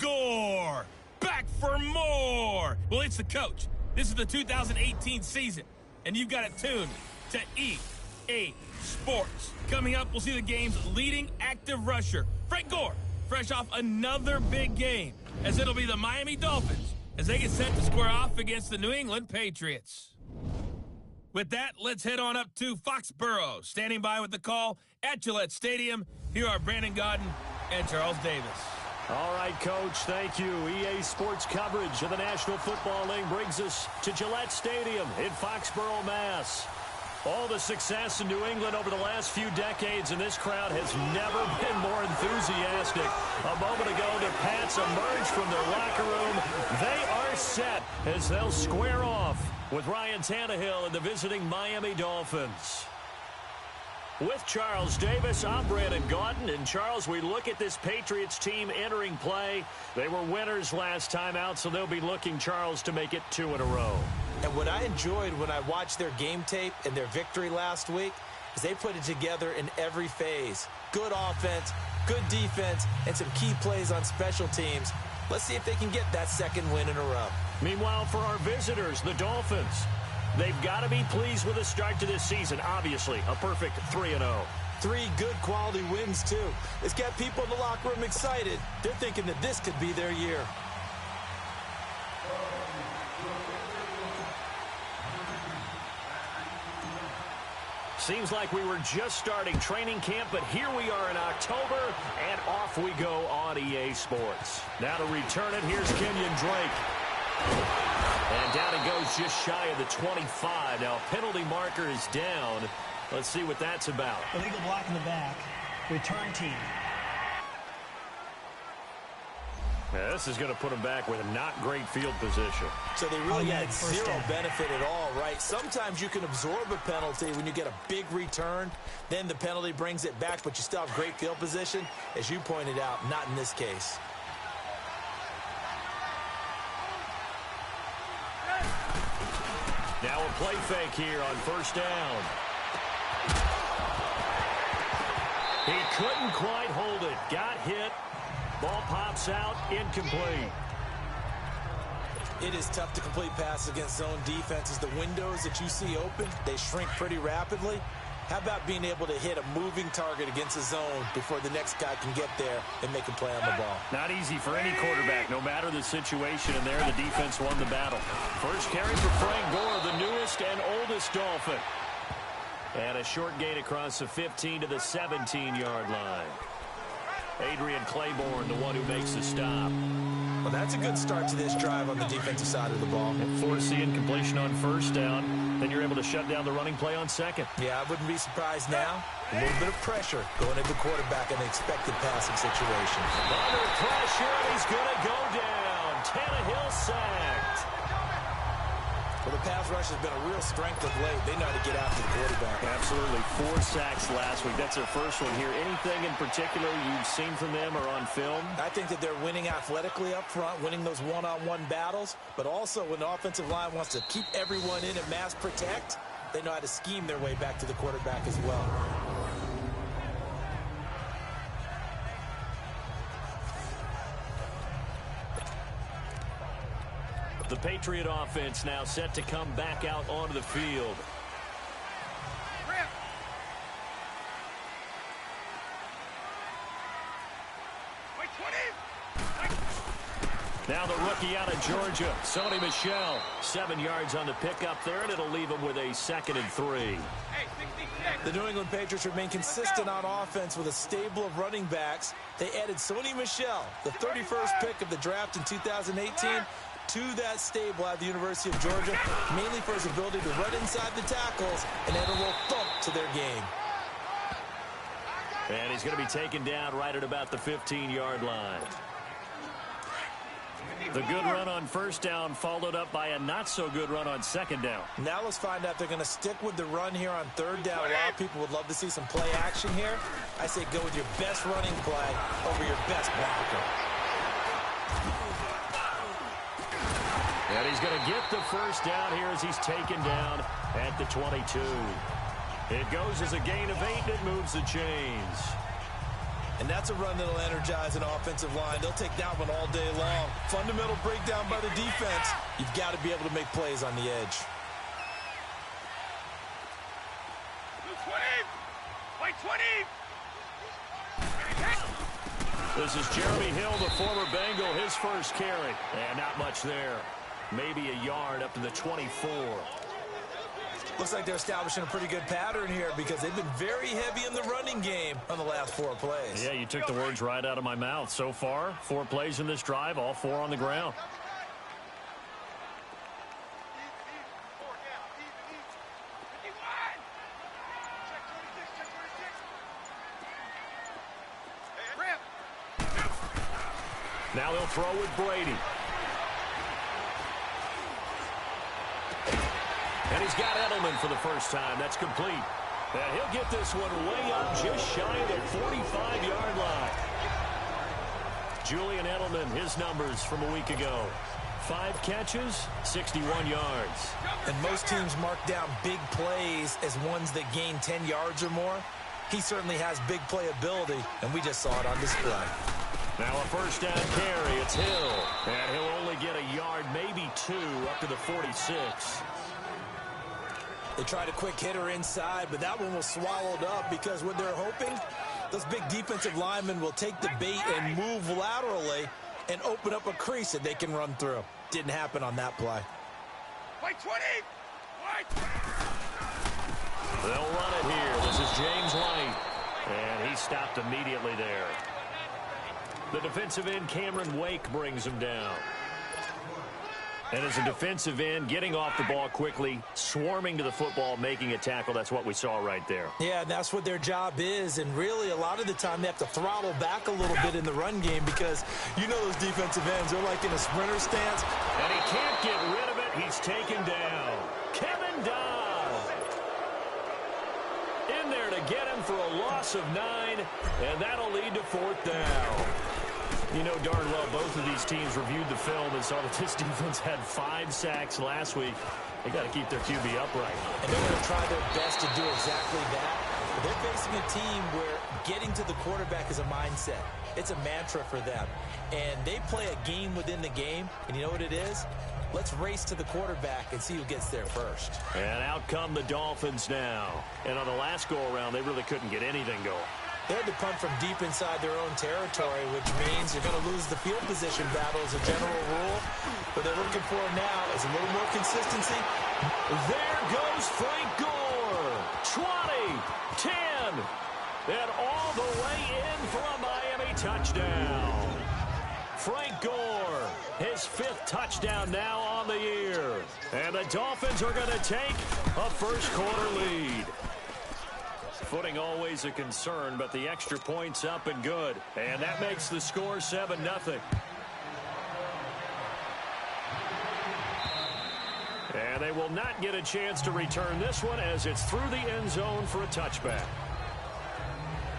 Gore, back for more. Well, it's the coach. This is the 2018 season, and you've got it tuned to EA Sports. Coming up, we'll see the game's leading active rusher, Frank Gore, fresh off another big game, as it'll be the Miami Dolphins as they get set to square off against the New England Patriots. With that, let's head on up to Foxborough. Standing by with the call at Gillette Stadium, here are Brandon Gaudin and Charles Davis. All right, Coach, thank you. EA Sports coverage of the National Football League brings us to Gillette Stadium in Foxborough, Mass. All the success in New England over the last few decades, and this crowd has never been more enthusiastic. A moment ago, the Pats emerged from their locker room. They are set as they'll square off with Ryan Tannehill and the visiting Miami Dolphins. With Charles Davis, I'm Brandon Gaudin. And Charles, we look at this Patriots team entering play. They were winners last time out, so they'll be looking, Charles, to make it 2 in a row. And what I enjoyed when I watched their game tape and their victory last week is they put it together in every phase. Good offense, good defense, and some key plays on special teams. Let's see if they can get that second win in a row. Meanwhile, for our visitors, the Dolphins, they've got to be pleased with the start to this season. Obviously, a perfect 3-0. 3 good quality wins, too. It's got people in the locker room excited. They're thinking that this could be their year. Seems like we were just starting training camp, but here we are in October, and off we go on EA Sports. Now to return it, here's Kenyon Drake. And down he goes just shy of the 25. Now, penalty marker is down. Let's see what that's about. Illegal block in the back. Return team. Yeah, this is going to put him back with a not great field position. So they really had zero benefit at all, right? Sometimes you can absorb a penalty when you get a big return. Then the penalty brings it back, but you still have great field position. As you pointed out, not in this case. Now a play fake here on first down. He couldn't quite hold it. Got hit. Ball pops out, incomplete. It is tough to complete passes against zone defenses. The windows that you see open, they shrink pretty rapidly. How about being able to hit a moving target against a zone before the next guy can get there and make a play on the ball? Not easy for any quarterback, no matter the situation, and there the defense won the battle. First carry for Frank Gore, the newest and oldest Dolphin. And a short gain across the 15 to the 17-yard line. Adrian Claiborne, the one who makes the stop. Well, that's a good start to this drive on the defensive side of the ball. Force the incompletion on first down. Then you're able to shut down the running play on second. Yeah, I wouldn't be surprised now. A little bit of pressure going into the quarterback in an expected passing situation. Under pressure, and he's going to go down. Tannehill sacked. Well, the pass rush has been a real strength of late. They know how to get after the quarterback. Absolutely. 4 sacks last week. That's their first one here. Anything in particular you've seen from them or on film? I think that they're winning athletically up front, winning those one-on-one battles, but also when the offensive line wants to keep everyone in and mass protect, they know how to scheme their way back to the quarterback as well. The Patriot offense now set to come back out onto the field. Now the rookie out of Georgia, Sony Michel. 7 yards on the pickup there, and it'll leave him with a 2nd and 3. The New England Patriots remain consistent on offense with a stable of running backs. They added Sony Michel, the 31st pick of the draft in 2018, to that stable at the University of Georgia, mainly for his ability to run inside the tackles and add a little thump to their game. And he's going to be taken down right at about the 15-yard line. The good run on first down followed up by a not-so-good run on second down. Now let's find out if they're going to stick with the run here on third down. A lot of people would love to see some play action here. I say go with your best running play over your best blocker. And he's going to get the first down here as he's taken down at the 22. It goes as a gain of 8, and it moves the chains. And that's a run that'll energize an offensive line. They'll take that one all day long. Fundamental breakdown by the defense. You've got to be able to make plays on the edge. This is Jeremy Hill, the former Bengal, his first carry. And not much there. Maybe a yard up to the 24. Looks like they're establishing a pretty good pattern here because they've been very heavy in the running game on the last 4 plays. Yeah, you took the words right out of my mouth. So far, 4 plays in this drive, all 4 on the ground. Now they'll throw with Brady. And he's got Edelman for the first time. That's complete. And he'll get this one way up just shy of the 45-yard line. Julian Edelman, his numbers from a week ago. 5 catches, 61 yards. And most teams mark down big plays as ones that gain 10 yards or more. He certainly has big playability, and we just saw it on display. Now a first down carry. It's Hill. And he'll only get a yard, maybe 2, up to the 46. They tried a quick hitter inside, but that one was swallowed up because what they're hoping, those big defensive linemen will take the bait and move laterally and open up a crease that they can run through. Didn't happen on that play. They'll run it here. This is James White. And he stopped immediately there. The defensive end, Cameron Wake, brings him down. And as a defensive end, getting off the ball quickly, swarming to the football, making a tackle, that's what we saw right there. Yeah, and that's what their job is. And really, a lot of the time, they have to throttle back a little bit in the run game because you know those defensive ends, they're like in a sprinter stance. And he can't get rid of it. He's taken down. Kevin Dodd in there to get him for a loss of 9, and that'll lead to 4th down. You know darn well both of these teams reviewed the film and saw that this defense had 5 sacks last week. They got to keep their QB upright. And they're going to try their best to do exactly that. But they're facing a team where getting to the quarterback is a mindset. It's a mantra for them. And they play a game within the game. And you know what it is? Let's race to the quarterback and see who gets there first. And out come the Dolphins now. And on the last go-around, they really couldn't get anything going. They had to punt from deep inside their own territory, which means you're going to lose the field position battle as a general rule. What they're looking for now is a little more consistency. There goes Frank Gore. 20, 10, and all the way in for a Miami touchdown. Frank Gore, his 5th touchdown now on the year. And the Dolphins are going to take a first-quarter lead. Footing always a concern, but the extra point's up and good. And that makes the score 7-0. And they will not get a chance to return this one as it's through the end zone for a touchback.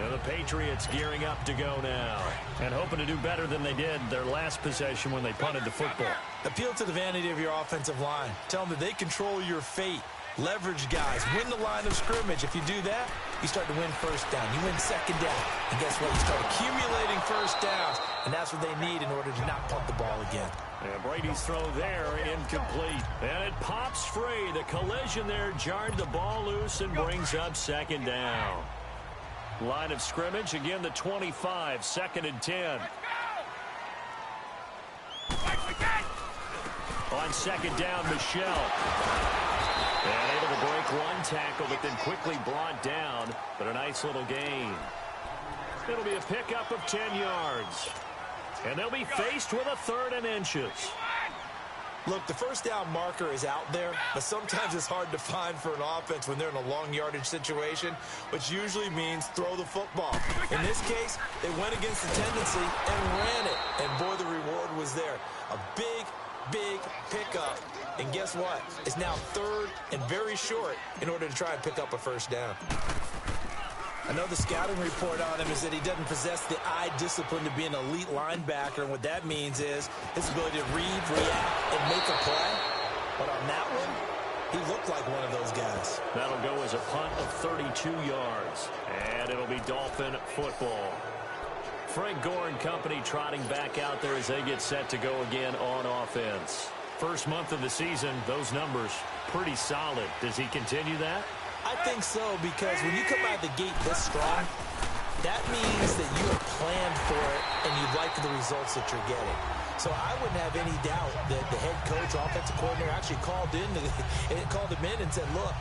And the Patriots gearing up to go now and hoping to do better than they did their last possession when they punted the football. Appeal to the vanity of your offensive line. Tell them that they control your fate. Leverage guys. Win the line of scrimmage. If you do that, you start to win first down. You win second down. And guess what? You start accumulating first downs. And that's what they need in order to not punt the ball again. And Brady's throw there, incomplete. And it pops free. The collision there jarred the ball loose and brings up 2nd down. Line of scrimmage, again the 25, 2nd and 10. On 2nd down, Michelle. And able to break one tackle, but then quickly brought down. But a nice little gain. It'll be a pickup of 10 yards. And they'll be faced with a 3rd and inches. Look, the first down marker is out there, but sometimes it's hard to find for an offense when they're in a long yardage situation, which usually means throw the football. In this case, they went against the tendency and ran it. And boy, the reward was there. A big pickup. And guess what? It's now 3rd and very short in order to try and pick up a first down. I know the scouting report on him is that he doesn't possess the eye discipline to be an elite linebacker. And what that means is his ability to read, react, and make a play. But on that one, he looked like one of those guys. That'll go as a punt of 32 yards. And it'll be Dolphin football. Frank Gore and company trotting back out there as they get set to go again on offense. First month of the season, those numbers pretty solid. Does he continue that? I think so, because when you come out of the gate this strong, that means that you have planned for it and you like the results that you're getting. So I wouldn't have any doubt that the head coach, offensive coordinator, actually called him in and said, look,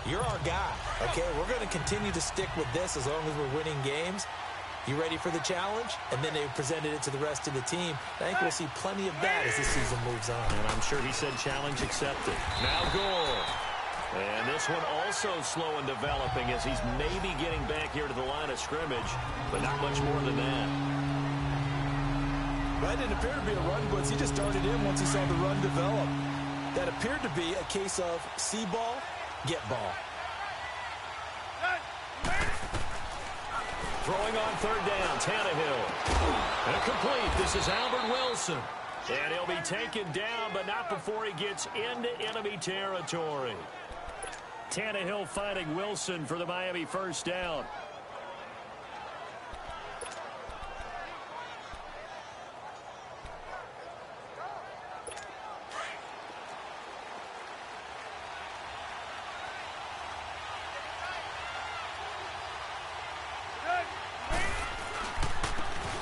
you're our guy, okay? We're going to continue to stick with this as long as we're winning games. You ready for the challenge? And then they presented it to the rest of the team. I think we'll see plenty of that as the season moves on. And I'm sure he said challenge accepted. Now Gore. And this one also slow in developing as he's maybe getting back here to the line of scrimmage, but not much more than that. That didn't appear to be a run blitz. He just darted in once he saw the run develop. That appeared to be a case of see ball, get ball. Throwing on third down, Tannehill. Incomplete. This is Albert Wilson. And he'll be taken down, but not before he gets into enemy territory. Tannehill finding Wilson for the Miami first down.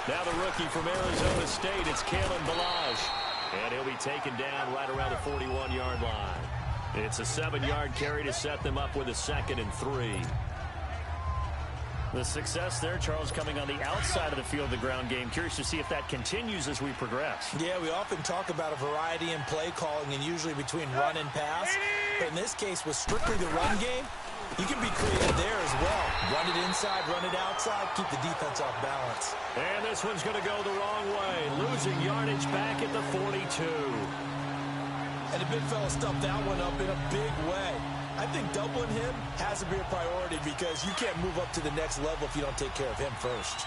Now the rookie from Arizona State, it's Kalen Ballage. And he'll be taken down right around the 41-yard line. It's a 7-yard carry to set them up with a 2nd and 3. The success there, Charles, coming on the outside of the field, the ground game. Curious to see if that continues as we progress. Yeah, we often talk about a variety in play calling and usually between run and pass. But in this case, with strictly the run game, you can be creative there as well. Run it inside, run it outside, keep the defense off balance. And this one's going to go the wrong way. Losing yardage back at the 42. And the big fella stuffed that one up in a big way. I think doubling him has to be a priority because you can't move up to the next level if you don't take care of him first.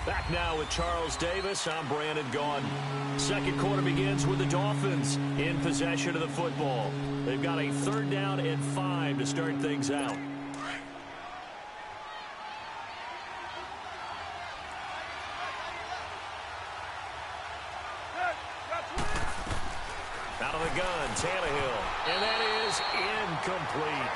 Back now with Charles Davis. I'm Brandon Gaudin. Second quarter begins with the Dolphins in possession of the football. They've got a 3rd down and 5 to start things out. Out of the gun, Tannehill. And that is incomplete.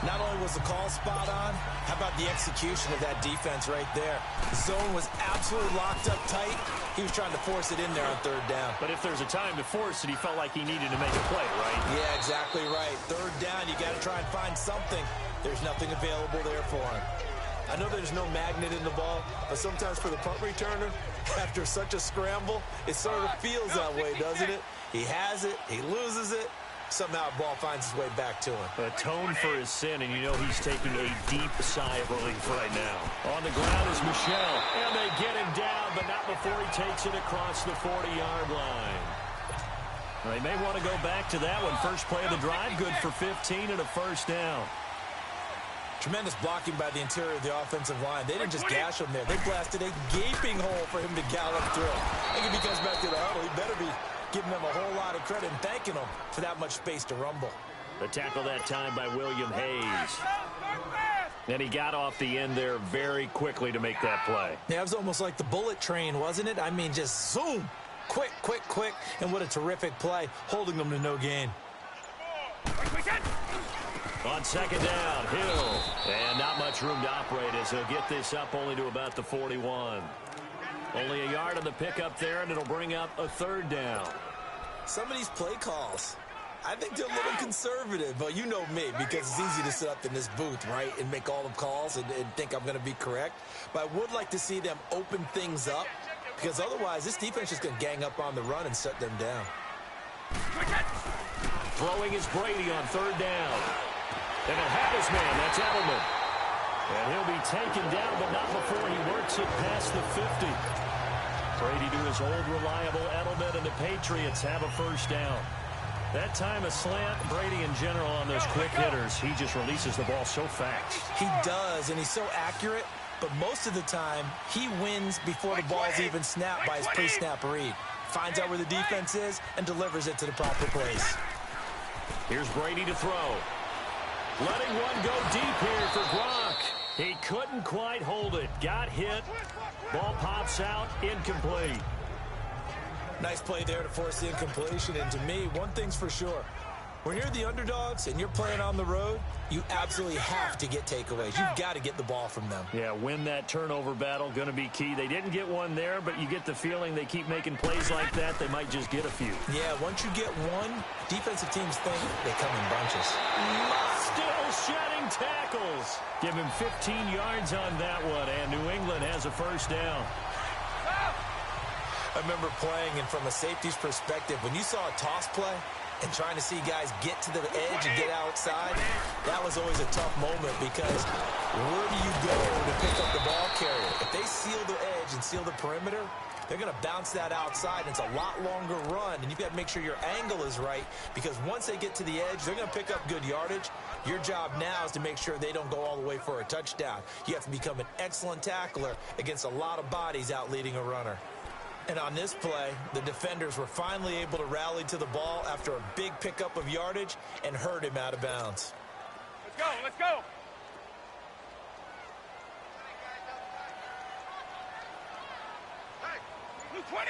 Not only was the call spot on, how about the execution of that defense right there? The zone was absolutely locked up tight. He was trying to force it in there on 3rd down. But if there's a time to force it, he felt like he needed to make a play, right? Yeah, exactly right. 3rd down, you got to try and find something. There's nothing available there for him. I know there's no magnet in the ball, but sometimes for the punt returner, after such a scramble, it sort of feels that way, doesn't it? He has it, he loses it. Somehow the ball finds its way back to him. Atone for his sin, and you know he's taking a deep sigh of relief right now. On the ground is Michel, and they get him down, but not before he takes it across the 40-yard line. They may want to go back to that one. First play of the drive, good for 15 and a first down. Tremendous blocking by the interior of the offensive line. They didn't just gash him there. They blasted a gaping hole for him to gallop through. I think if he comes back to the huddle, he better be giving them a whole lot of credit and thanking them for that much space to rumble. The tackle that time by William Hayes. And he got off the end there very quickly to make that play. Yeah, it was almost like the bullet train, wasn't it? I mean, just zoom. Quick, quick, quick. And what a terrific play, holding them to no gain. On 2nd down, Hill. And not much room to operate as he'll get this up only to about the 41. Only a yard on the pickup there, and it'll bring up a 3rd down. Some of these play calls, I think they're a little conservative, but you know me, because it's easy to sit up in this booth, right, and make all the calls and think I'm going to be correct. But I would like to see them open things up, because otherwise this defense is going to gang up on the run and shut them down. Throwing is Brady on 3rd down. And he'll have his man, that's Edelman. And he'll be taken down, but not before he works it past the 50. Brady to his old reliable Edelman, and the Patriots have a first down. That time a slant. Brady in general on those quick hitters, he just releases the ball so fast. He does, and he's so accurate, but most of the time he wins before the ball's even snapped by his pre-snap read. Finds out where the defense is and delivers it to the proper place. Here's Brady to throw. Letting one go deep here for Gronk. He couldn't quite hold it. Got hit. Ball pops out. Incomplete. Nice play there to force the incompletion. And to me, one thing's for sure. When you're the underdogs and you're playing on the road, you absolutely have to get takeaways. You've got to get the ball from them. Yeah, win that turnover battle, going to be key. They didn't get one there, but you get the feeling they keep making plays like that, they might just get a few. Yeah, once you get one, defensive teams think they come in bunches. Still shedding tackles. Give him 15 yards on that one, and New England has a first down. I remember playing, and from a safety's perspective, when you saw a toss play and trying to see guys get to the edge and get outside, that was always a tough moment because where do you go to pick up the ball carrier? If they seal the edge and seal the perimeter, they're going to bounce that outside. It's a lot longer run, and you've got to make sure your angle is right because once they get to the edge, they're going to pick up good yardage. Your job now is to make sure they don't go all the way for a touchdown. You have to become an excellent tackler against a lot of bodies out leading a runner. And on this play, the defenders were finally able to rally to the ball after a big pickup of yardage and hurt him out of bounds. Let's go, let's go. Hey, 20.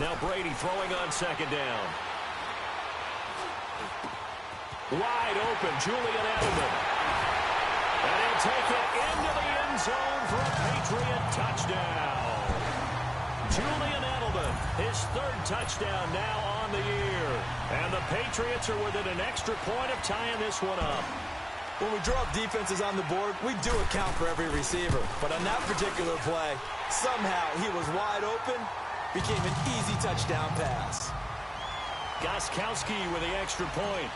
Now Brady throwing on second down. Wide open, Julian Edelman. And he'll take it into the end zone for a Patriot touchdown. Julian Edelman, his third touchdown now on the year. And the Patriots are within an extra point of tying this one up. When we draw up defenses on the board, we do account for every receiver. But on that particular play, somehow he was wide open, became an easy touchdown pass. Gostkowski with the extra point.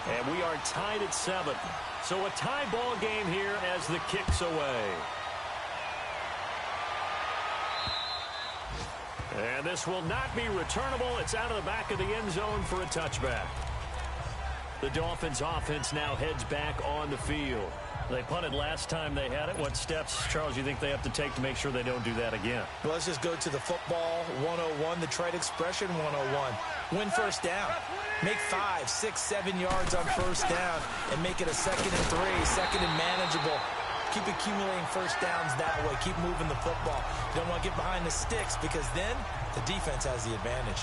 And we are tied at 7. So a tie ball game here as the kick's away. And this will not be returnable. It's out of the back of the end zone for a touchback. The Dolphins offense now heads back on the field. They punted last time they had it. What steps, Charles, you think they have to take to make sure they don't do that again? Well, let's just go to the football 101, the trade expression 101. Win first down. Make 5, 6, 7 yards on first down and make it a 2nd and 3, 2nd and manageable. Keep accumulating first downs that way. Keep moving the football. You don't want to get behind the sticks because then the defense has the advantage.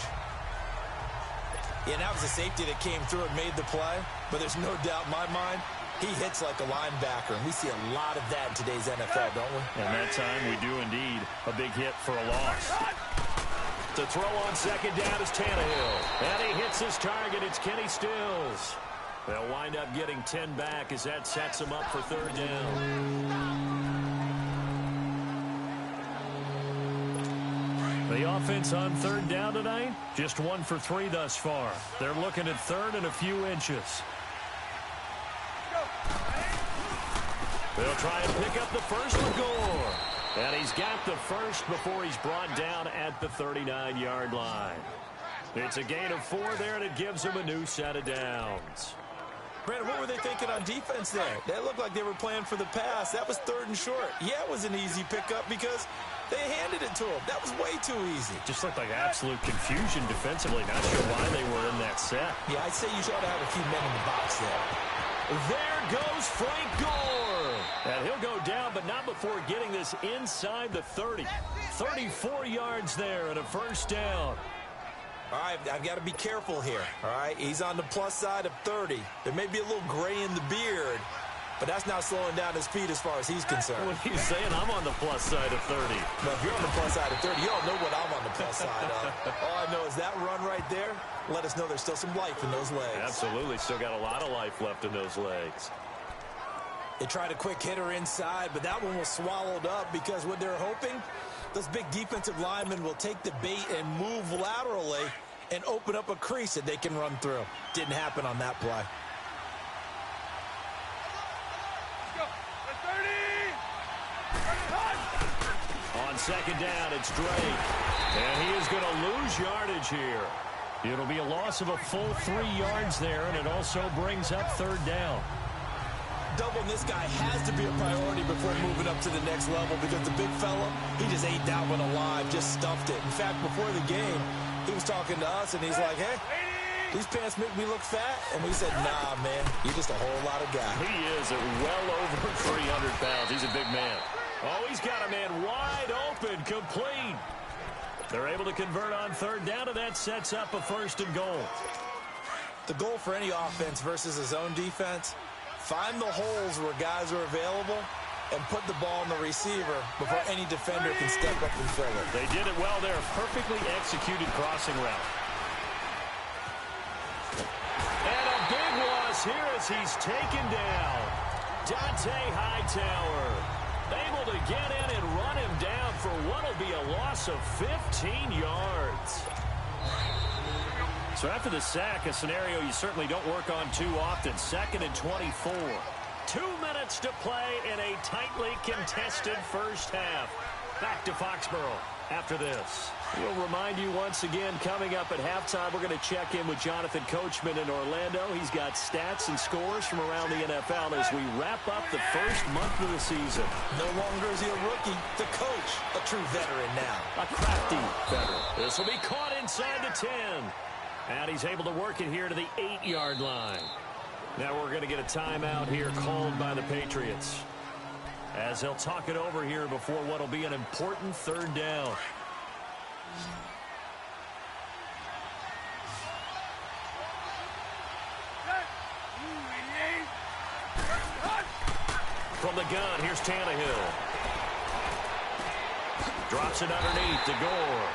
Yeah, that was a safety that came through and made the play, but there's no doubt in my mind he hits like a linebacker, and we see a lot of that in today's NFL, don't we? And that time we do indeed. A big hit for a loss. To throw on second down is Tannehill. And he hits his target. It's Kenny Stills. They'll wind up getting 10 back as that sets them up for third down. The offense on third down tonight, just 1 for 3 thus far. They're looking at third and a few inches. They'll try and pick up the first with Gore. And he's got the first before he's brought down at the 39-yard line. It's a gain of 4 there, and it gives him a new set of downs. Brandon, what were they thinking on defense there? That looked like they were playing for the pass. That was 3rd and short. Yeah, it was an easy pickup because they handed it to him. That was way too easy. Just looked like absolute confusion defensively. Not sure why they were in that set. Yeah, I'd say you ought to have a few men in the box there. There goes Frank Gore. And he'll go down, but not before getting this inside the 30. 34 yards there and a first down. All right, I've got to be careful here, all right? He's on the plus side of 30. There may be a little gray in the beard, but that's not slowing down his speed as far as he's concerned. What are you saying? I'm on the plus side of 30. But if you're on the plus side of 30, you don't know what I'm on the plus side of. All I know is that run right there, let us know there's still some life in those legs. Absolutely, still got a lot of life left in those legs. They tried a quick hitter inside, but that one was swallowed up because what they're hoping, those big defensive linemen will take the bait and move laterally and open up a crease that they can run through. Didn't happen on that play. On second down, it's Drake. And he is going to lose yardage here. It'll be a loss of a full 3 yards there, and it also brings up third down. Doubling this guy has to be a priority before moving up to the next level because the big fella, he just ate that one alive, just stuffed it. In fact, before the game, he was talking to us, and he's like, hey, These pants make me look fat. And we said, nah, man, you're just a whole lot of guy. He is at well over 300 pounds. He's a big man. Oh, he's got a man wide open, complete. They're able to convert on third down, and that sets up a 1st and goal. The goal for any offense versus a zone defense, find the holes where guys are available and put the ball in the receiver before any defender can step up and fill it. They did it well there. Perfectly executed crossing route. And a big loss here as he's taken down. Dante Hightower able to get in and run him down for what will be a loss of 15 yards. So after the sack, a scenario you certainly don't work on too often. 2nd and 24. 2 minutes to play in a tightly contested first half. Back to Foxborough after this. We'll remind you once again, coming up at halftime, we're going to check in with Jonathan Coachman in Orlando. He's got stats and scores from around the NFL as we wrap up the first month of the season. No longer is he a rookie, the coach, a true veteran now. A crafty veteran. This will be caught inside the 10. And he's able to work it here to the 8-yard line. Now we're going to get a timeout here called by the Patriots, as they'll talk it over here before what will be an important 3rd down. From the gun, here's Tannehill. Drops it underneath to Gore.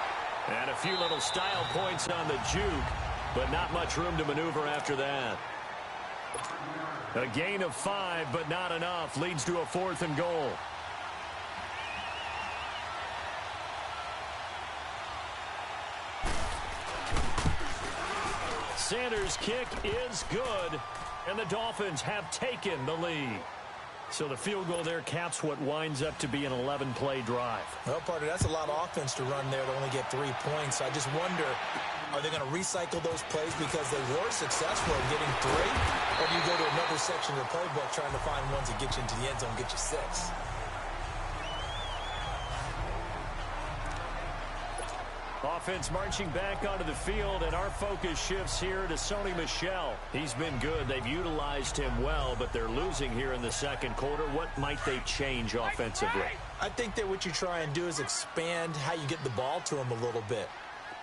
And a few little style points on the juke, but not much room to maneuver after that. A gain of 5, but not enough. Leads to a 4th and goal. Sanders' kick is good, and the Dolphins have taken the lead. So the field goal there caps what winds up to be an 11-play drive. Well, partner, that's a lot of offense to run there to only get 3 points. So I just wonder, are they going to recycle those plays because they were successful in getting 3? Or do you go to another section of the playbook trying to find ones that get you into the end zone, get you 6? Offense marching back onto the field, and our focus shifts here to Sony Michel. He's been good. They've utilized him well, but they're losing here in the 2nd quarter. What might they change offensively? I think that what you try and do is expand how you get the ball to him a little bit.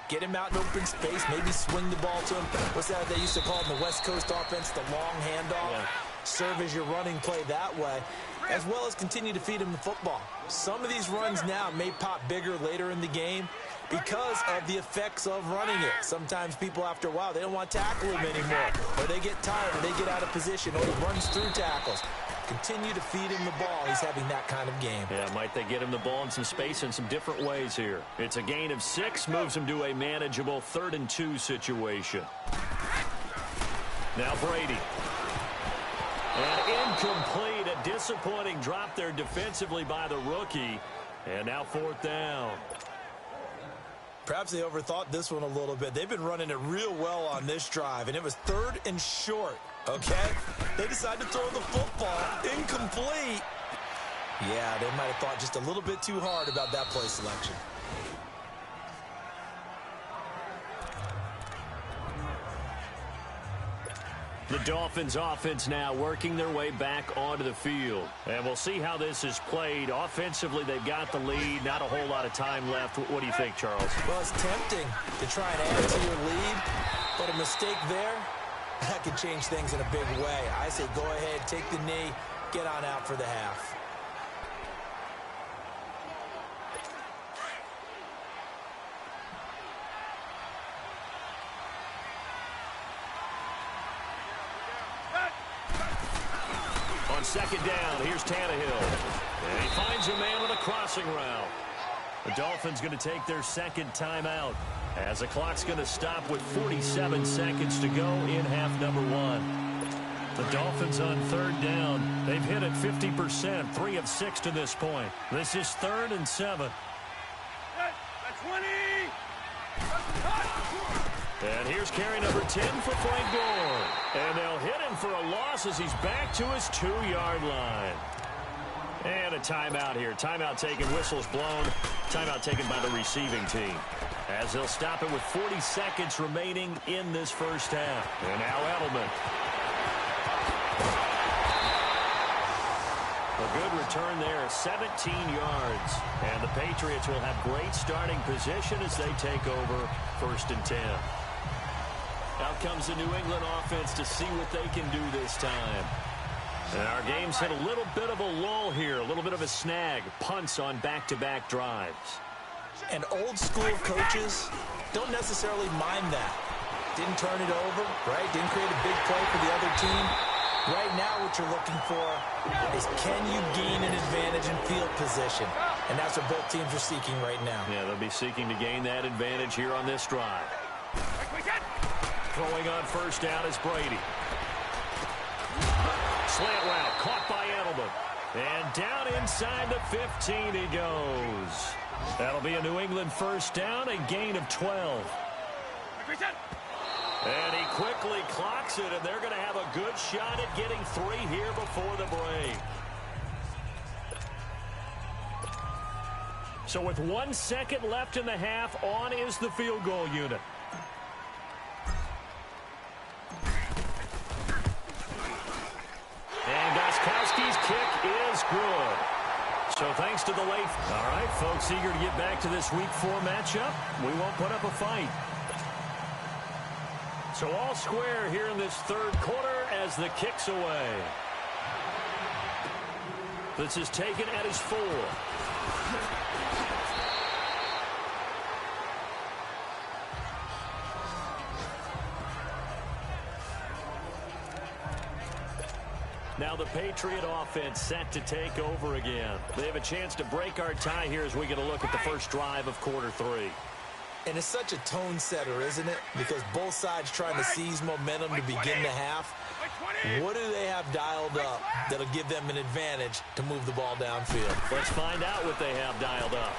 Get him out in open space, maybe swing the ball to him. What's that they used to call in the West Coast offense, the long handoff? Yeah. Serve as your running play that way, as well as continue to feed him the football. Some of these runs now may pop bigger later in the game because of the effects of running it. Sometimes people, after a while, they don't want to tackle him anymore, or they get tired, or they get out of position, or he runs through tackles. Continue to feed him the ball. He's having that kind of game. Yeah, might they get him the ball in some space in some different ways here. It's a gain of 6, moves him to a manageable 3rd and 2 situation. Now Brady. And incomplete, a disappointing drop there defensively by the rookie. And now 4th down. Perhaps they overthought this one a little bit. They've been running it real well on this drive, and it was 3rd and short, okay? They decided to throw the football. Incomplete. Yeah, they might have thought just a little bit too hard about that play selection. The Dolphins offense now working their way back onto the field. And we'll see how this is played. Offensively, they've got the lead. Not a whole lot of time left. What do you think, Charles? Well, it's tempting to try and add to your lead, but a mistake there, that could change things in a big way. I say go ahead, take the knee, get on out for the half. On 2nd down, here's Tannehill. And he finds a man with a crossing route. The Dolphins going to take their 2nd timeout as the clock's going to stop with 47 seconds to go in half number 1. The Dolphins on 3rd down. They've hit it 50%, 3 of 6 to this point. This is 3rd and 7. That's 20. And here's carry number 10 for Frank Gore. And they'll hit him for a loss as he's back to his 2-yard line. And a timeout here. Timeout taken, whistles blown. Timeout taken by the receiving team. As they'll stop it with 40 seconds remaining in this first half. And now Edelman. A good return there, 17 yards. And the Patriots will have great starting position as they take over 1st and 10. Out comes the New England offense to see what they can do this time. And our game's hit a little bit of a lull here, a little bit of a snag. Punts on back-to-back drives. And old school coaches don't necessarily mind that. Didn't turn it over, right? Didn't create a big play for the other team. Right now what you're looking for is can you gain an advantage in field position? And that's what both teams are seeking right now. Yeah, they'll be seeking to gain that advantage here on this drive. Throwing on 1st down is Brady. Slant route caught by Edelman. And down inside the 15 he goes. That'll be a New England 1st down, a gain of 12. And he quickly clocks it, and they're going to have a good shot at getting 3 here before the break. So with 1 second left in the half, on is the field goal unit. And Gostkowski's kick is good. So thanks to the late. All right, folks, eager to get back to this Week 4 matchup. We won't put up a fight. So all square here in this 3rd quarter as the kick's away. This is taken at his 4. Now the Patriot offense set to take over again. They have a chance to break our tie here as we get a look at the first drive of quarter 3. And it's such a tone setter, isn't it? Because both sides trying to seize momentum to begin the half. What do they have dialed up that'll give them an advantage to move the ball downfield? Let's find out what they have dialed up.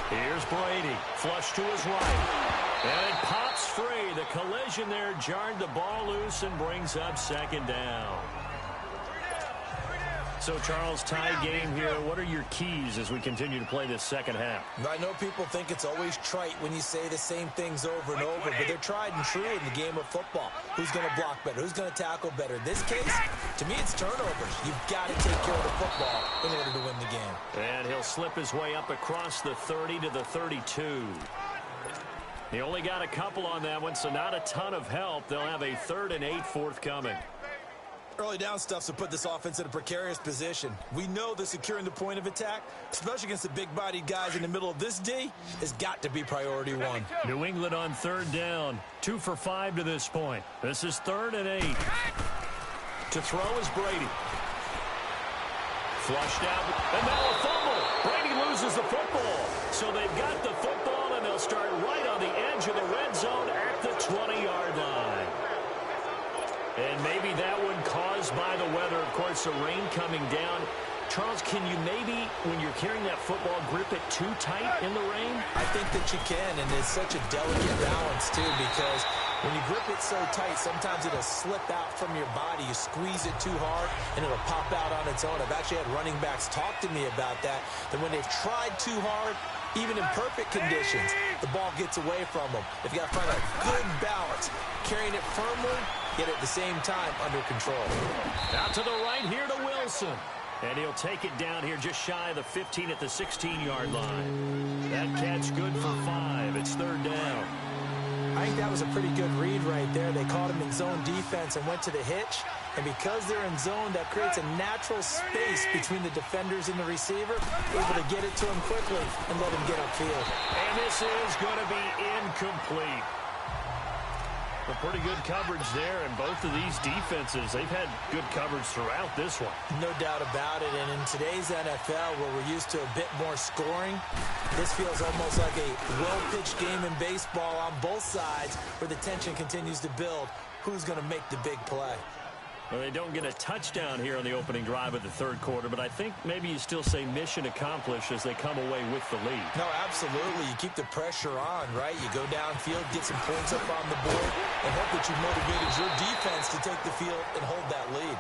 Here's Brady. Flush to his right. And it pops free. The collision there jarred the ball loose and brings up 2nd down. So, Charles, tie game here. What are your keys as we continue to play this second half? I know people think it's always trite when you say the same things over and over, but they're tried and true in the game of football. Who's going to block better? Who's going to tackle better? In this case, to me, it's turnovers. You've got to take care of the football in order to win the game. And he'll slip his way up across the 30 to the 32. He only got a couple on that one, so not a ton of help. They'll have a 3rd and 8 forthcoming. Early down stuff to put this offense in a precarious position. We know that securing the point of attack, especially against the big-bodied guys in the middle of this D, has got to be priority 1. New England on 3rd down. 2 for 5 to this point. This is 3rd and 8. To throw is Brady. Flushed out. And now a fumble. Brady loses the football. So they've got the football, and they'll start right on the edge of the red zone at the 20-yard line. And maybe that one caused by the weather. Of course, the rain coming down. Charles, can you maybe, when you're carrying that football, grip it too tight in the rain? I think that you can, and it's such a delicate balance, too, because when you grip it so tight, sometimes it'll slip out from your body. You squeeze it too hard, and it'll pop out on its own. I've actually had running backs talk to me about that when they've tried too hard, even in perfect conditions, the ball gets away from them. If you got to find a good balance, carrying it firmly, yet at the same time under control. Out to the right here to Wilson. And he'll take it down here just shy of the 15 at the 16-yard line. That catch good for 5. It's 3rd down. I think that was a pretty good read right there. They caught him in zone defense and went to the hitch. And because they're in zone, that creates a natural space between the defenders and the receiver, able to get it to him quickly and let him get upfield. And this is going to be incomplete. A pretty good coverage there, and both of these defenses, they've had good coverage throughout this one. No doubt about it, and in today's NFL, where we're used to a bit more scoring, this feels almost like a well-pitched game in baseball on both sides, where the tension continues to build. Who's going to make the big play? Well, they don't get a touchdown here on the opening drive of the 3rd quarter, but I think maybe you still say mission accomplished as they come away with the lead. No, absolutely. You keep the pressure on, right? You go downfield, get some points up on the board, and hope that you motivated your defense to take the field and hold that lead.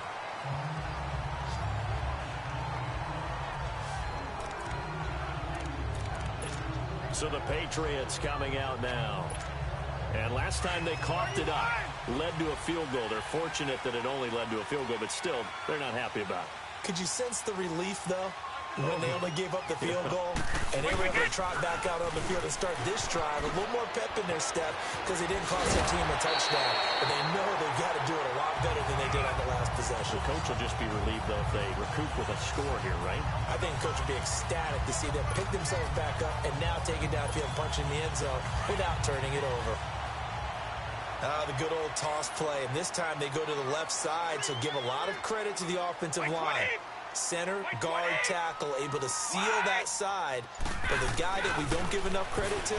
So the Patriots coming out now. And last time they coughed it up, led to a field goal. They're fortunate that it only led to a field goal, but still, they're not happy about it. Could you sense the relief, though, when they only gave up the field goal and they were able to trot back out on the field and start this drive? A little more pep in their step because they didn't cost their team a touchdown, but they know they've got to do it a lot better than they did on the last possession. The coach will just be relieved, though, if they recoup with a score here, right? I think the coach will be ecstatic to see them pick themselves back up and now take it downfield, punching the end zone without turning it over. The good old toss play, and this time they go to the left side, so give a lot of credit to the offensive line. Center, guard, tackle, able to seal that side. But the guy that we don't give enough credit to,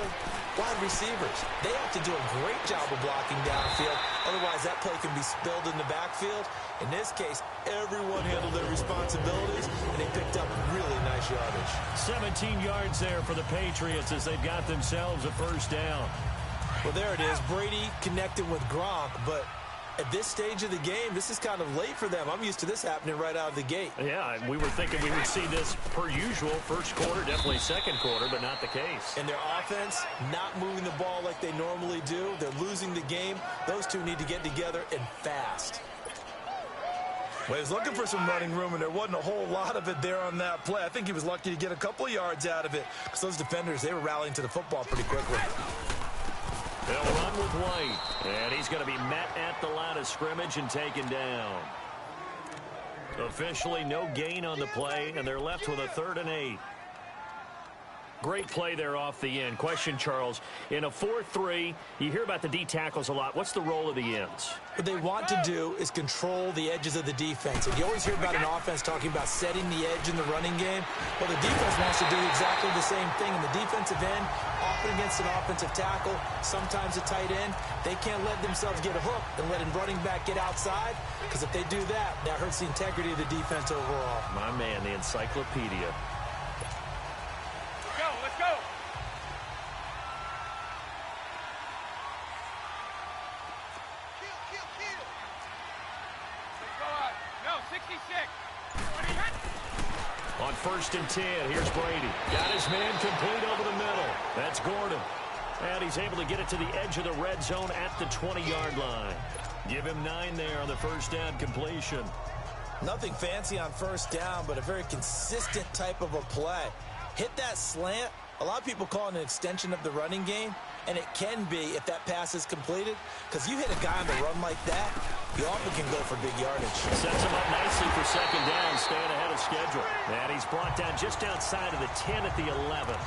wide receivers. They have to do a great job of blocking downfield. Otherwise, that play can be spilled in the backfield. In this case, everyone handled their responsibilities, and they picked up really nice yardage. 17 yards there for the Patriots as they've got themselves a first down. Well, there it is. Brady connecting with Gronk, but at this stage of the game, this is kind of late for them. I'm used to this happening right out of the gate. Yeah, we were thinking we would see this per usual. First quarter, definitely second quarter, but not the case. And their offense not moving the ball like they normally do. They're losing the game. Those two need to get together and fast. Well, he was looking for some running room, and there wasn't a whole lot of it there on that play. I think he was lucky to get a couple of yards out of it because those defenders, they were rallying to the football pretty quickly. They'll run with White, and he's going to be met at the line of scrimmage and taken down. Officially no gain on the play, and they're left with a 3rd and 8. Great play there off the end. Question, Charles, in a 4-3, you hear about the D tackles a lot. What's the role of the ends? What they want to do is control the edges of the defense. And you always hear about an offense talking about setting the edge in the running game. Well, the defense wants to do exactly the same thing. And the defensive end, often against an offensive tackle, sometimes a tight end, they can't let themselves get a hook and let a running back get outside. Because if they do that, that hurts the integrity of the defense overall. My man, the encyclopedia. Let's go. No, 66. On 1st and 10, here's Brady. Got his man complete over the middle. That's Gordon. And he's able to get it to the edge of the red zone at the 20-yard line. Give him 9 there on the first down completion. Nothing fancy on first down, but a very consistent type of a play. Hit that slant. A lot of people call it an extension of the running game, and it can be if that pass is completed, because you hit a guy on the run like that, you often can go for big yardage. Sets him up nicely for second down, staying ahead of schedule. And he's brought down just outside of the 10 at the 11.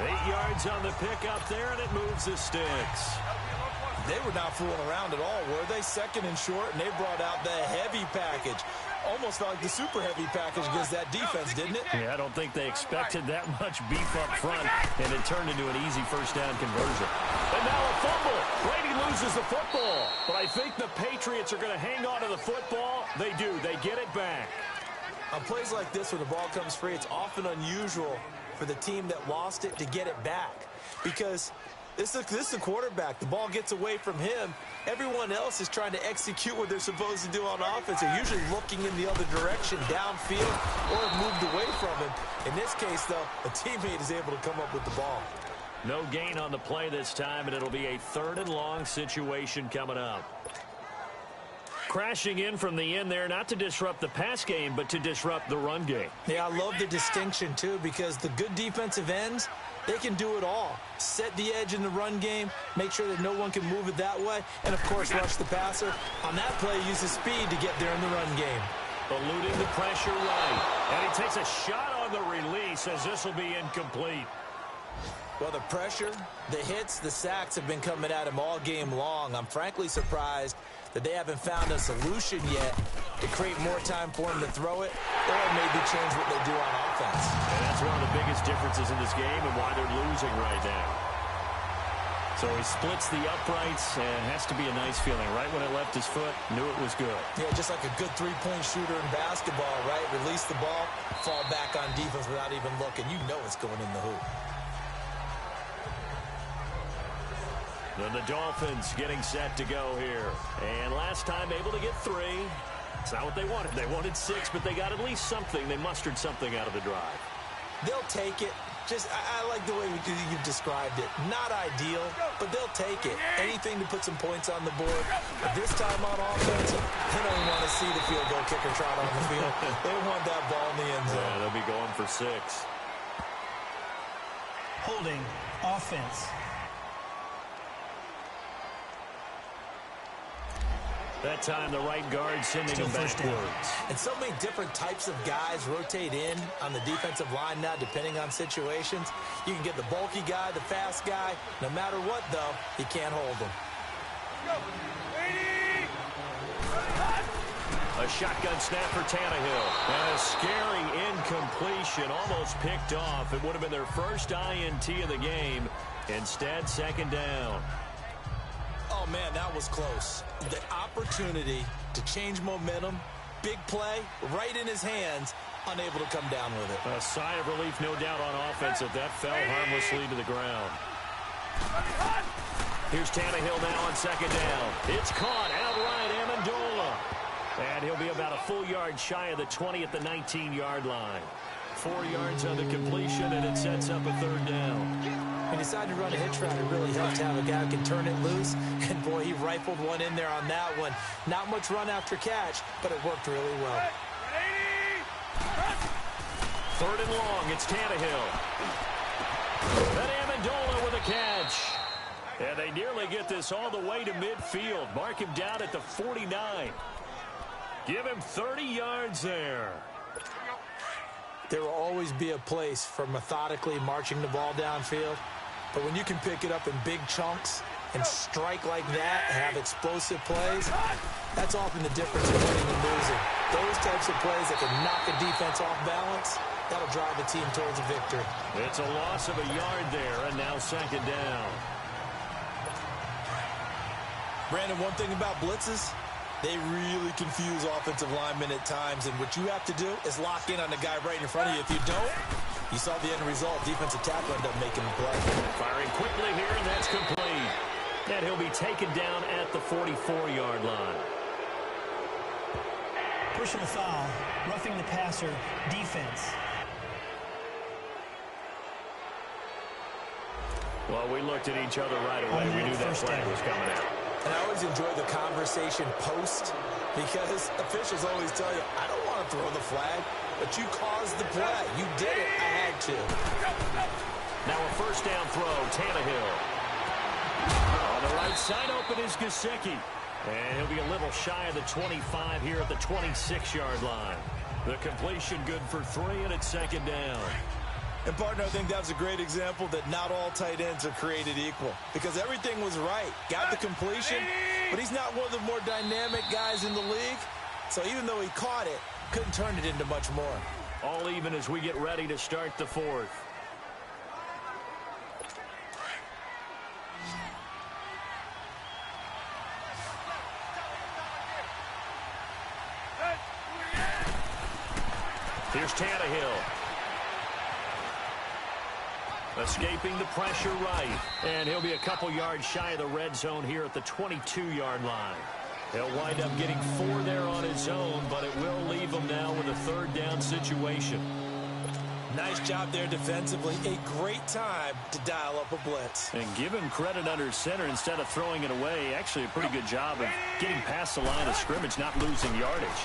8 yards on the pickup there, and it moves the sticks. They were not fooling around at all, were they? Second and short, and they brought out the heavy package. Almost felt like the super heavy package against that defense, didn't it? Yeah, I don't think they expected that much beef up front, and it turned into an easy first down conversion. And now a fumble. Brady loses the football. But I think the Patriots are going to hang on to the football. They do. They get it back. On plays like this where the ball comes free, it's often unusual for the team that lost it to get it back. Because this is the quarterback. The ball gets away from him. Everyone else is trying to execute what they're supposed to do on offense. They're usually looking in the other direction, downfield, or have moved away from him. In this case, though, a teammate is able to come up with the ball. No gain on the play this time, and it'll be a 3rd and long situation coming up. Crashing in from the end there, not to disrupt the pass game, but to disrupt the run game. Yeah, I love the distinction, too, because the good defensive ends, they can do it all. Set the edge in the run game, make sure that no one can move it that way, and, of course, rush the passer. On that play, use his speed to get there in the run game. Eluding the pressure right. And he takes a shot on the release as this will be incomplete. Well, the pressure, the hits, the sacks have been coming at him all game long. I'm frankly surprised that they haven't found a solution yet to create more time for him to throw it or maybe change what they do on offense. And that's one of the biggest differences in this game and why they're losing right now. So he splits the uprights, and it has to be a nice feeling. Right when it left his foot, knew it was good. Yeah, just like a good three-point shooter in basketball, right? Release the ball, fall back on defense without even looking. You know it's going in the hoop. Then the Dolphins getting set to go here. And last time able to get 3. It's not what they wanted. They wanted 6, but they got at least something. They mustered something out of the drive. They'll take it. I like the way you've described it. Not ideal, but they'll take it. Anything to put some points on the board. But this time on offense, they don't want to see the field goal kicker trot on the field. They want that ball in the end zone. Yeah, they'll be going for 6. Holding offense. That time, the right guard sending him backwards. And so many different types of guys rotate in on the defensive line now, depending on situations. You can get the bulky guy, the fast guy. No matter what, though, you can't hold them. A shotgun snap for Tannehill. And a scary incompletion, almost picked off. It would have been their first INT of the game. Instead, second down. Oh, man, that was close. The opportunity to change momentum, big play, right in his hands, unable to come down with it. A sigh of relief, no doubt, on offense if that fell harmlessly to the ground. Here's Tannehill now on second down. It's caught outright, Amendola. And he'll be about a full yard shy of the 20 at the 19-yard line. 4 yards on the completion, and it sets up a third down. When he decided to run a hitch route, it really helped to have a guy who can turn it loose. And, boy, he rifled one in there on that one. Not much run after catch, but it worked really well. Third and long, it's Tannehill. And Amendola with a catch. And they nearly get this all the way to midfield. Mark him down at the 49. Give him 30 yards there. There will always be a place for methodically marching the ball downfield. But when you can pick it up in big chunks and strike like that and have explosive plays, that's often the difference in winning and losing. Those types of plays that can knock a defense off balance, that'll drive the team towards a victory. It's a loss of a yard there, and now second down. Brandon, one thing about blitzes, they really confuse offensive linemen at times, and what you have to do is lock in on the guy right in front of you. If you don't, you saw the end result. Defensive tackle ended up making the play. Firing quickly here, and that's complete. And he'll be taken down at the 44-yard line. Personal foul, roughing the passer, defense. Well, we looked at each other right away. We knew that flag was coming out. And I always enjoy the conversation post because officials always tell you, I don't want to throw the flag, but you caused the play. You did it. I had to. Now a first down throw, Tannehill. On the right side open is Gesicki. And he'll be a little shy of the 25 here at the 26-yard line. The completion good for 3, and it's second down. And, partner, I think that's a great example that not all tight ends are created equal because everything was right. Got the completion, but he's not one of the more dynamic guys in the league. So even though he caught it, couldn't turn it into much more. All even as we get ready to start the fourth. Here's Tannehill. Escaping the pressure right. And he'll be a couple yards shy of the red zone here at the 22-yard line. He'll wind up getting 4 there on his own, but it will leave him now with a third down situation. Nice job there defensively. A great time to dial up a blitz. And give him credit under center instead of throwing it away. Actually, a pretty good job of getting past the line of scrimmage, not losing yardage.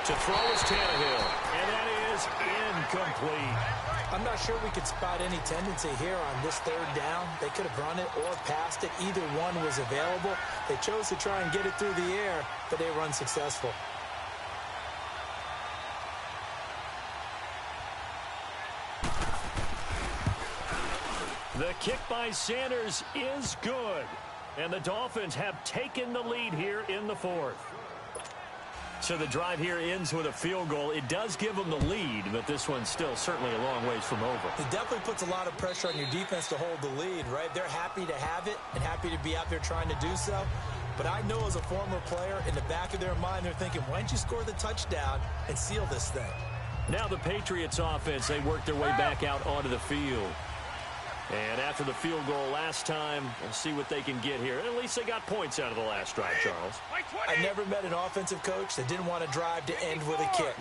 To throw is Tannehill, and that is incomplete. I'm not sure we could spot any tendency here on this third down. They could have run it or passed it. Either one was available. They chose to try and get it through the air, but they were unsuccessful. The kick by Sanders is good. And the Dolphins have taken the lead here in the fourth. So the drive here ends with a field goal. It does give them the lead, but this one's still certainly a long ways from over. It definitely puts a lot of pressure on your defense to hold the lead, right? They're happy to have it and happy to be out there trying to do so. But I know as a former player, in the back of their mind, they're thinking, why don't you score the touchdown and seal this thing? Now the Patriots offense, they work their way back out onto the field. And after the field goal last time, we'll see what they can get here. At least they got points out of the last drive, Charles. I never met an offensive coach that didn't want to drive to end with a kick.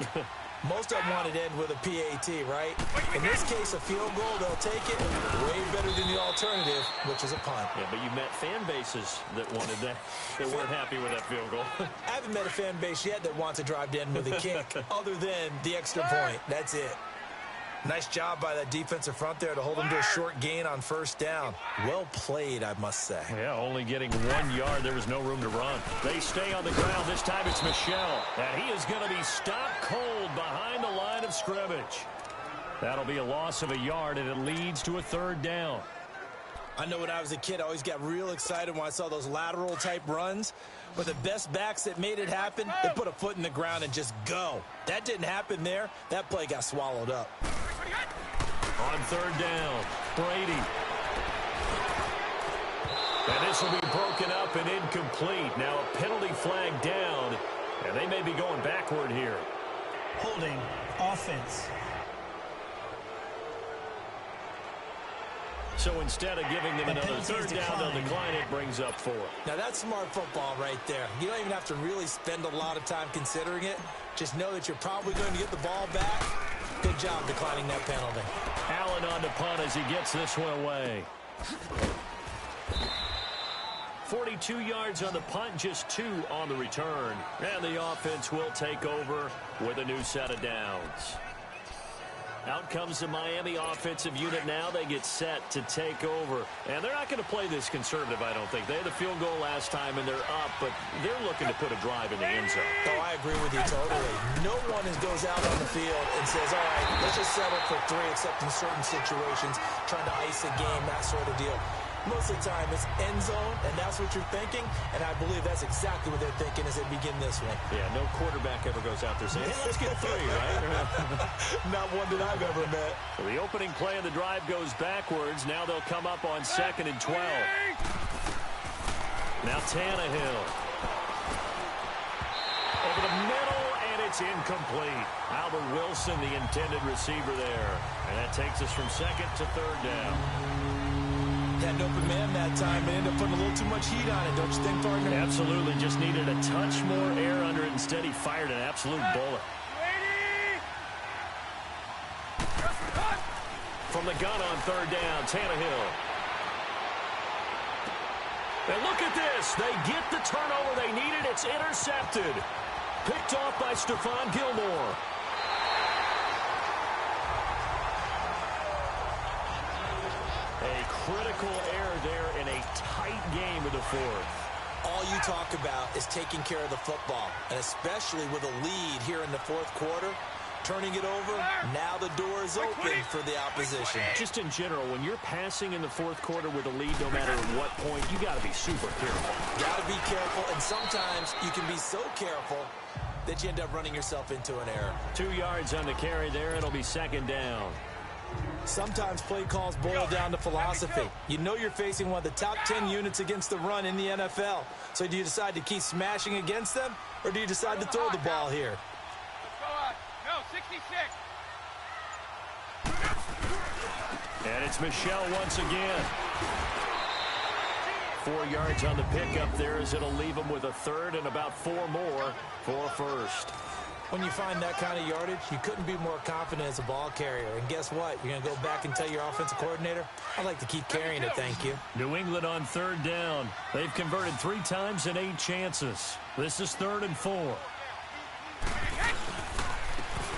Most of them want it to end with a PAT, right? In this case, a field goal, they'll take it way better than the alternative, which is a punt. Yeah, but you met fan bases that wanted that, that weren't happy with that field goal. I haven't met a fan base yet that wants to drive to end with a kick, other than the extra point. That's it. Nice job by that defensive front there to hold them to a short gain on first down. Well played, I must say. Yeah, only getting 1 yard. There was no room to run. They stay on the ground. This time it's Michel. And he is going to be stopped cold behind the line of scrimmage. That'll be a loss of a yard, and it leads to a third down. I know when I was a kid, I always got real excited when I saw those lateral-type runs. But the best backs that made it happen, they put a foot in the ground and just go. That didn't happen there. That play got swallowed up. On third down, Brady. And this will be broken up and incomplete. Now a penalty flag down, and they may be going backward here. Holding offense. So instead of giving them another third down, they'll decline it, brings up 4. Now that's smart football right there. You don't even have to really spend a lot of time considering it. Just know that you're probably going to get the ball back. Good job declining that penalty. Allen on to punt as he gets this one away. 42 yards on the punt, just 2 on the return. And the offense will take over with a new set of downs. Out comes the Miami offensive unit now. They get set to take over. And they're not going to play this conservative, I don't think. They had the field goal last time, and they're up, but they're looking to put a drive in the end zone. Oh, I agree with you totally. No one goes out on the field and says, all right, let's just settle for 3, except in certain situations, trying to ice a game, that sort of deal. Most of the time, it's end zone, and that's what you're thinking, and I believe that's exactly what they're thinking as they begin this one. Yeah, no quarterback ever goes out there saying, hey, let's get 3, right? Not one that I've ever met. So the opening play of the drive goes backwards. Now they'll come up on 2nd and 12. Now Tannehill. Over the middle, and it's incomplete. Albert Wilson, the intended receiver there. And that takes us from 2nd to 3rd down. Had an open man that time and ended up putting a little too much heat on it, don't you think, partner? Absolutely. Just needed a touch more air under it. Instead, he fired an absolute bullet. From the gun on 3rd down, Tannehill. And look at this. They get the turnover they needed. It's intercepted. Picked off by Stephon Gilmore. A critical error there in a tight game of the 4th. All you talk about is taking care of the football, and especially with a lead here in the 4th quarter, turning it over, now the door is open for the opposition. Just in general, when you're passing in the 4th quarter with a lead, no matter at what point, you got to be super careful. Got to be careful, and sometimes you can be so careful that you end up running yourself into an error. 2 yards on the carry there. It'll be 2nd down. Sometimes play calls boil down to philosophy. You know you're facing one of the top 10 units against the run in the NFL. So do you decide to keep smashing against them, or do you decide to throw the ball here? No, 66. And it's Michel once again. 4 yards on the pickup there as it'll leave him with a 3rd and about 4 more for a 1st. When you find that kind of yardage, you couldn't be more confident as a ball carrier. And guess what? You're going to go back and tell your offensive coordinator, I'd like to keep carrying it, thank you. New England on 3rd down. They've converted 3 times in 8 chances. This is 3rd and 4.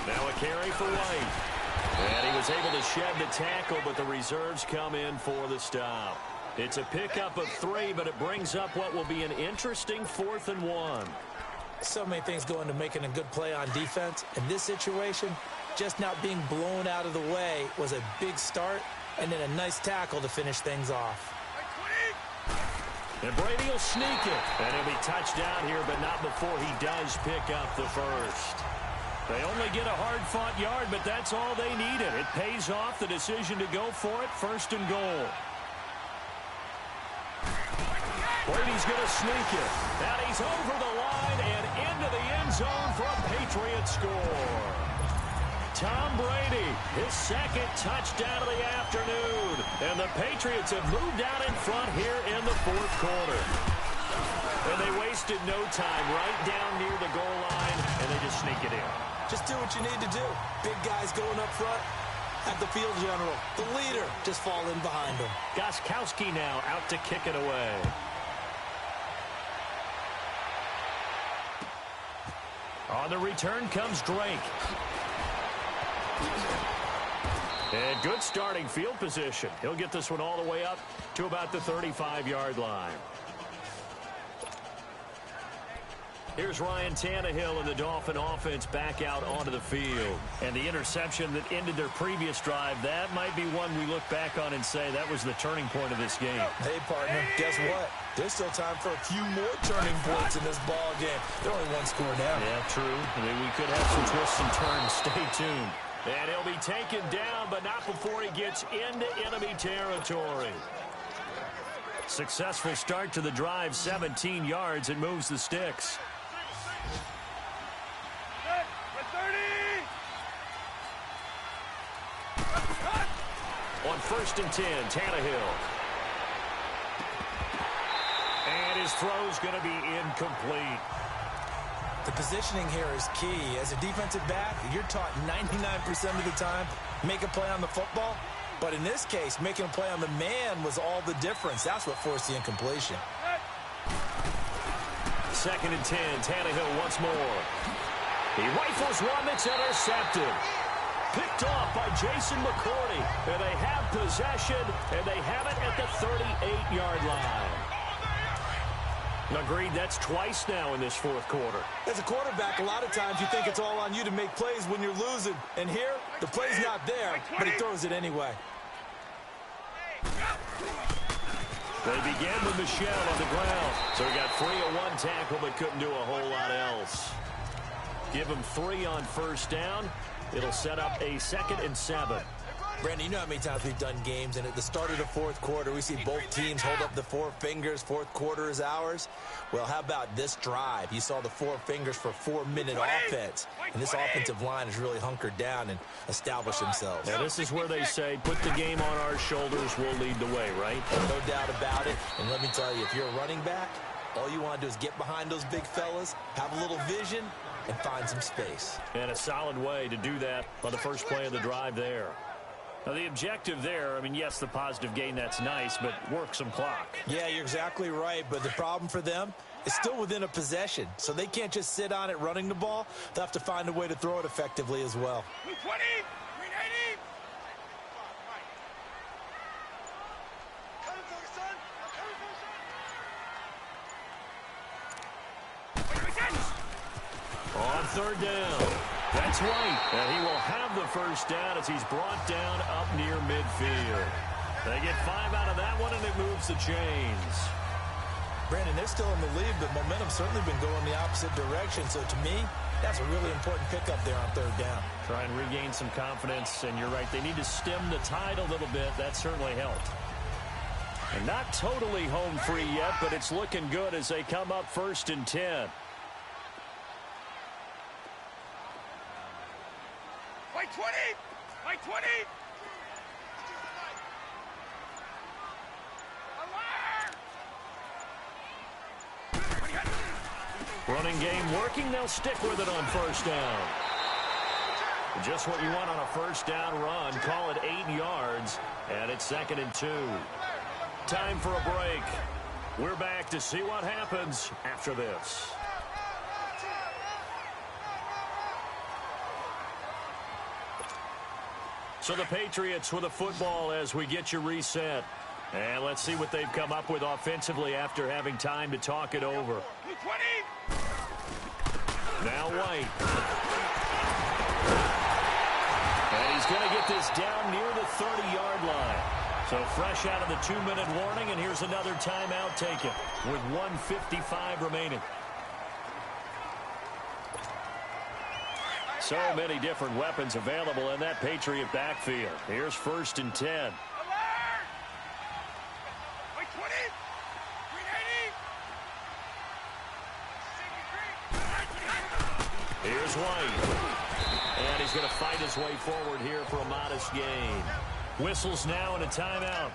Now a carry for White. And he was able to shed the tackle, but the reserves come in for the stop. It's a pickup of 3, but it brings up what will be an interesting 4th and 1. So many things go into making a good play on defense. In this situation, just not being blown out of the way was a big start, and then a nice tackle to finish things off. And Brady will sneak it. And he'll be touchdown here, but not before he does pick up the 1st. They only get a hard-fought yard, but that's all they needed. It pays off the decision to go for it, 1st and goal. Brady's going to sneak it. And he's over the line and into the end zone for a Patriots score. Tom Brady, his 2nd touchdown of the afternoon. And the Patriots have moved out in front here in the 4th quarter. And they wasted no time right down near the goal line, and they just sneak it in. Just do what you need to do. Big guys going up front. At the field general, the leader, just fall in behind him. Gostkowski now out to kick it away. On the return comes Drake. And good starting field position. He'll get this one all the way up to about the 35-yard line. Here's Ryan Tannehill and the Dolphin offense back out onto the field. And the interception that ended their previous drive, that might be one we look back on and say that was the turning point of this game. Hey, partner, guess what? There's still time for a few more turning points in this ball game. They're only one score down. Yeah, true. I mean, we could have some twists and turns. Stay tuned. And he'll be taken down, but not before he gets into enemy territory. Successful start to the drive, 17 yards. It moves the sticks. On 1st and 10, Tannehill. And his throw's going to be incomplete. The positioning here is key. As a defensive back, you're taught 99% of the time, make a play on the football. But in this case, making a play on the man was all the difference. That's what forced the incompletion. 2nd and 10, Tannehill once more. He rifles one that's intercepted. Picked off by Jason McCourty. And they have possession, and they have it at the 38-yard line. Agreed, that's twice now in this 4th quarter. As a quarterback, a lot of times you think it's all on you to make plays when you're losing. And here, the play's not there, but he throws it anyway. They begin with Michelle on the ground. So he got 3 on one tackle, but couldn't do a whole lot else. Give him 3 on 1st down. It'll set up a 2nd and 7. Brandon, you know how many times we've done games, and at the start of the 4th quarter, we see both teams hold up the 4 fingers, 4th quarter is ours. Well, how about this drive? You saw the 4 fingers for 4-minute offense, and this offensive line has really hunkered down and established themselves. Now, this is where they say, put the game on our shoulders, we'll lead the way, right? No doubt about it, and let me tell you, if you're a running back, all you want to do is get behind those big fellas, have a little vision, and find some space. And a solid way to do that on the first play of the drive there. Now, the objective there, I mean, yes, the positive gain, that's nice, but work some clock. Yeah, you're exactly right, but the problem for them is still within a possession, so they can't just sit on it running the ball. They'll have to find a way to throw it effectively as well. 20, 380. On 3rd down. That's White, and he will have the 1st down as he's brought down up near midfield. They get 5 out of that one, and it moves the chains. Brandon, they're still in the lead, but momentum's certainly been going the opposite direction. So to me, that's a really important pickup there on 3rd down. Try and regain some confidence, and you're right. They need to stem the tide a little bit. That certainly helped. And not totally home free yet, but it's looking good as they come up 1st and 10. By 20! By 20! Running game working. They'll stick with it on 1st down. Just what you want on a 1st down run. Call it 8 yards, and it's 2nd and 2. Time for a break. We're back to see what happens after this. So the Patriots with a football as we get you reset. And let's see what they've come up with offensively after having time to talk it over. 20! Now White. And he's going to get this down near the 30-yard line. So fresh out of the 2-minute warning, and here's another timeout taken with 1:55 remaining. So many different weapons available in that Patriot backfield. Here's 1st and 10. Here's White. And he's going to fight his way forward here for a modest gain. Whistles now and a timeout.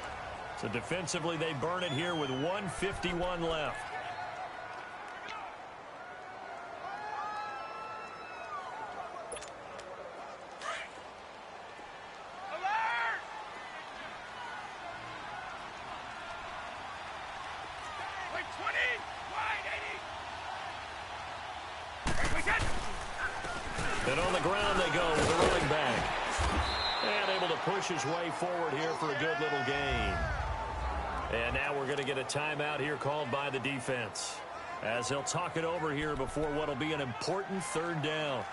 So defensively they burn it here with 1:51 left. 20. Wide 80. Wait, And on the ground they go with the running back. And able to push his way forward here for a good little gain. And now we're going to get a timeout here called by the defense, as they'll talk it over here before what will be an important third down.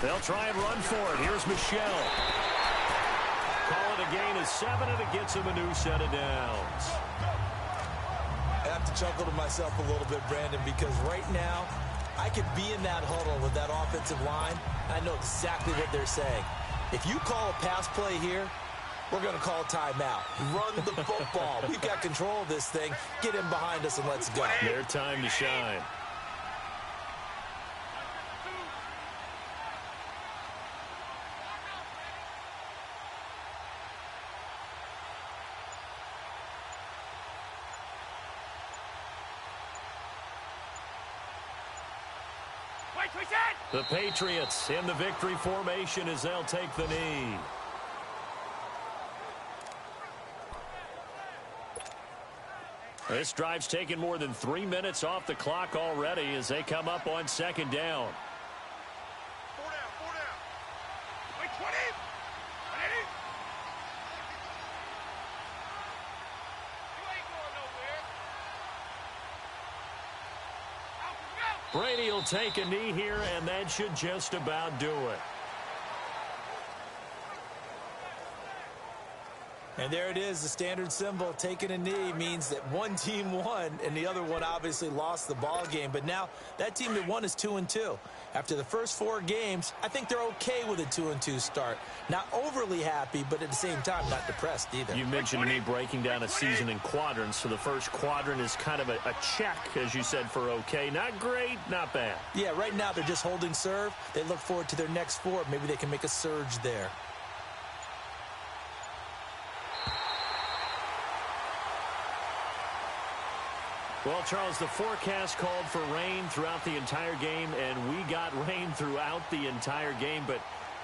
They'll try and run for it. Here's Michelle. Call it a gain of 7, and it gets him a new set of downs. I have to chuckle to myself a little bit, Brandon, because right now I could be in that huddle with that offensive line. I know exactly what they're saying. If you call a pass play here, we're going to call timeout. Run the football. We've got control of this thing. Get in behind us and let's go. Their time to shine. The Patriots in the victory formation as they'll take the knee. This drive's taken more than 3 minutes off the clock already as they come up on second down. 4 down. Wait, 20. 80. You ain't going nowhere. Brady will take a knee here, and that should just about do it. And there it is, the standard symbol. Taking a knee means that one team won and the other one obviously lost the ball game. But now that team that won is 2-2. After the first 4 games, I think they're okay with a 2-2 start. Not overly happy, but at the same time, not depressed either. You mentioned to me breaking down a season in quadrants. So the first quadrant is kind of a check, as you said, for okay. Not great, not bad. Yeah, right now they're just holding serve. They look forward to their next 4. Maybe they can make a surge there. Well, Charles, the forecast called for rain throughout the entire game, and we got rain throughout the entire game. But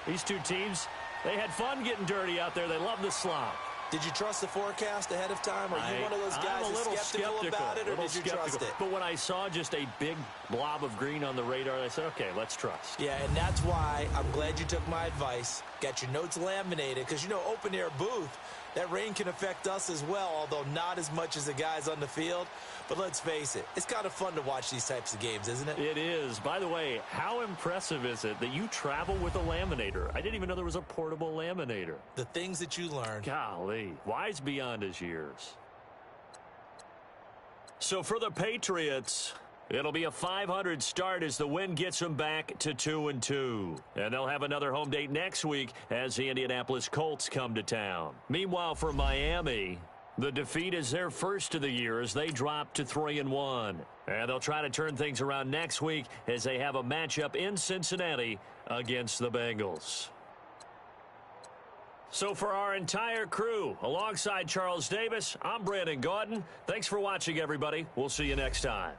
these two teams, they had fun getting dirty out there. They love the slop. Did you trust the forecast ahead of time? Are you one of those guys that's skeptical about it, or did you trust it? But when I saw just a big blob of green on the radar, I said, okay, let's trust. Yeah, and that's why I'm glad you took my advice. Got your notes laminated, because, you know, open-air booth, that rain can affect us as well, although not as much as the guys on the field. But let's face it, it's kind of fun to watch these types of games, isn't it? It is. By the way, how impressive is it that you travel with a laminator? I didn't even know there was a portable laminator. The things that you learn. Golly, wise beyond his years. So for the Patriots, it'll be a .500 start as the win gets them back to 2-2. And they'll have another home date next week as the Indianapolis Colts come to town. Meanwhile, for Miami, the defeat is their first of the year as they drop to 3-1. And they'll try to turn things around next week as they have a matchup in Cincinnati against the Bengals. So for our entire crew, alongside Charles Davis, I'm Brandon Gaudin. Thanks for watching, everybody. We'll see you next time.